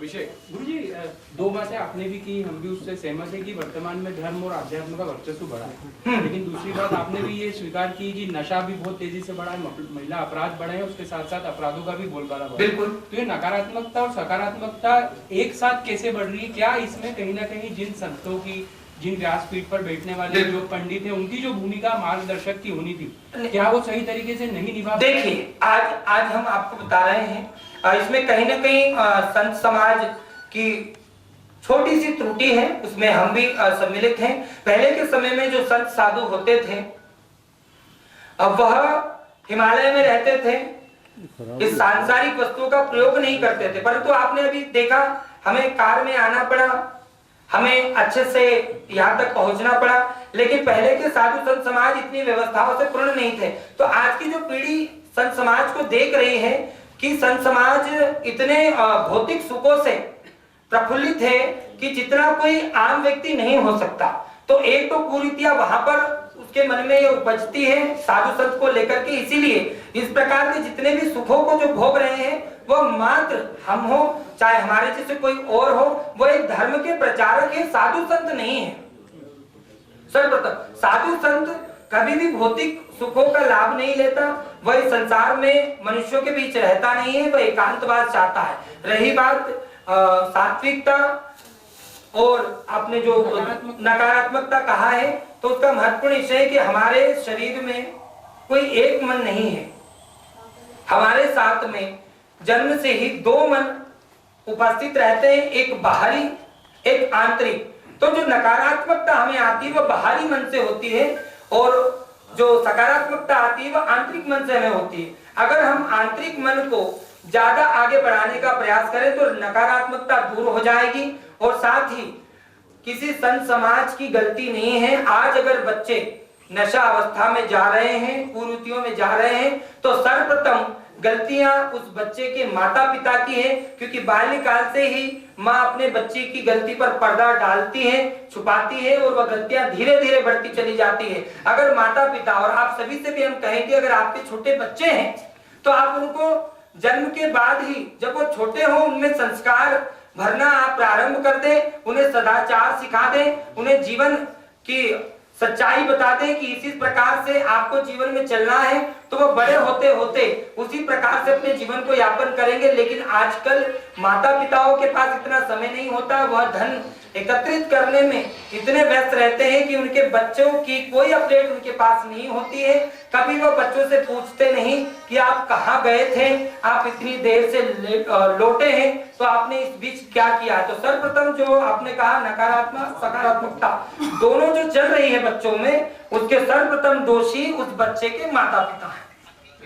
विषय गुरुजी, दो बातें आपने भी की, हम भी उससे सहमत है कि वर्तमान में धर्म और अध्यात्म का वर्चस्व बढ़ा है। लेकिन दूसरी बात आपने भी ये स्वीकार की कि नशा भी बहुत तेजी से बढ़ा है, महिला अपराध बढ़े हैं, उसके साथ साथ अपराधों का भी बोलबाला बढ़ा है। बिल्कुल। तो ये नकारात्मकता और सकारात्मकता एक साथ कैसे बढ़ रही है? क्या इसमें कहीं ना कहीं जिन संतों की, जिन व्यासपीठ पर बैठने वाले जो पंडित हैं, उनकी जो भूमिका मार्गदर्शक की होनी थी, क्या वो सही तरीके से नहीं निभा? देखिए, आज हम आपको बता रहे हैं इसमें कहीं ना कहीं संत समाज की छोटी सी त्रुटि है, उसमें हम भी सम्मिलित हैं। पहले के समय में जो संत साधु होते थे, अब वह हिमालय में रहते थे, इस सांसारिक वस्तुओं का प्रयोग नहीं करते थे। परंतु आपने अभी देखा, हमें कार में आना पड़ा, हमें अच्छे से यहाँ तक पहुंचना पड़ा, लेकिन पहले के साधु संत समाज इतनी व्यवस्थाओं से पूर्ण नहीं थे। तो आज की जो पीढ़ी संत समाज को देख रही है कि संत समाज इतने भौतिक सुखों से प्रफुल्लित है कि जितना कोई आम व्यक्ति नहीं हो सकता। तो एक तो कुरीतियां वहां पर उसके मन में ये उपजती है साधु संत को लेकर के। इसीलिए इस प्रकार के जितने भी सुखों को जो भोग रहे हैं, वो मात्र हम हो चाहे हमारे जैसे कोई और हो, वो एक धर्म के प्रचारक है, साधु संत नहीं है। सर्वप्रथम साधु संत कभी भी भौतिक सुखों का लाभ नहीं लेता, वह संसार में मनुष्यों के बीच रहता नहीं है, वह एकांतवास चाहता है। रही बात सात्विकता और आपने जो नकारात्मकता कहा है, तो उसका महत्वपूर्ण विषय है कि हमारे शरीर में कोई एक मन नहीं है। हमारे साथ में जन्म से ही दो मन उपस्थित रहते हैं, एक बाहरी एक आंतरिक। तो जो नकारात्मकता हमें आती है वह बाहरी मन से होती है, और जो सकारात्मकता आती है वह आंतरिक मन से हमें होती है। अगर हम आंतरिक मन को ज्यादा आगे बढ़ाने का प्रयास करें तो नकारात्मकता दूर हो जाएगी। और साथ ही किसी संत समाज की गलती नहीं है। आज अगर बच्चे नशा अवस्था में जा रहे हैं, कुरीतियों में जा रहे हैं, तो सर्वप्रथम गलतियां उस बच्चे के माता पिता की है, क्योंकि बाल्यकाल से ही माँ अपने बच्चे की गलती पर पर्दा डालती है, छुपाती है, और वह गलतियां धीरे धीरे बढ़ती चली जाती है। अगर माता पिता, और आप सभी से भी हम कहेंगे, अगर आपके छोटे बच्चे हैं तो आप उनको जन्म के बाद ही, जब वो छोटे हो, उनमें संस्कार भरना आप प्रारंभ कर दें, उन्हें सदाचार सिखा दें, उन्हें जीवन की सच्चाई बता दें कि इसी प्रकार से आपको जीवन में चलना है, तो वो बड़े होते होते उसी प्रकार से अपने जीवन को यापन करेंगे। लेकिन आजकल माता पिताओं के पास इतना समय नहीं होता, वह धन एकत्रित करने में इतने व्यस्त रहते हैं कि उनके बच्चों की कोई अपडेट उनके पास नहीं होती है। कभी वो बच्चों से पूछते नहीं कि आप कहाँ गए थे, आप इतनी देर से लौटे हैं, तो आपने इस बीच क्या किया। तो सर्वप्रथम जो आपने कहा नकारात्मक सकारात्मकता दोनों जो चल रही है बच्चों में, उसके सर्वप्रथम दोषी उस बच्चे के माता पिता हैं।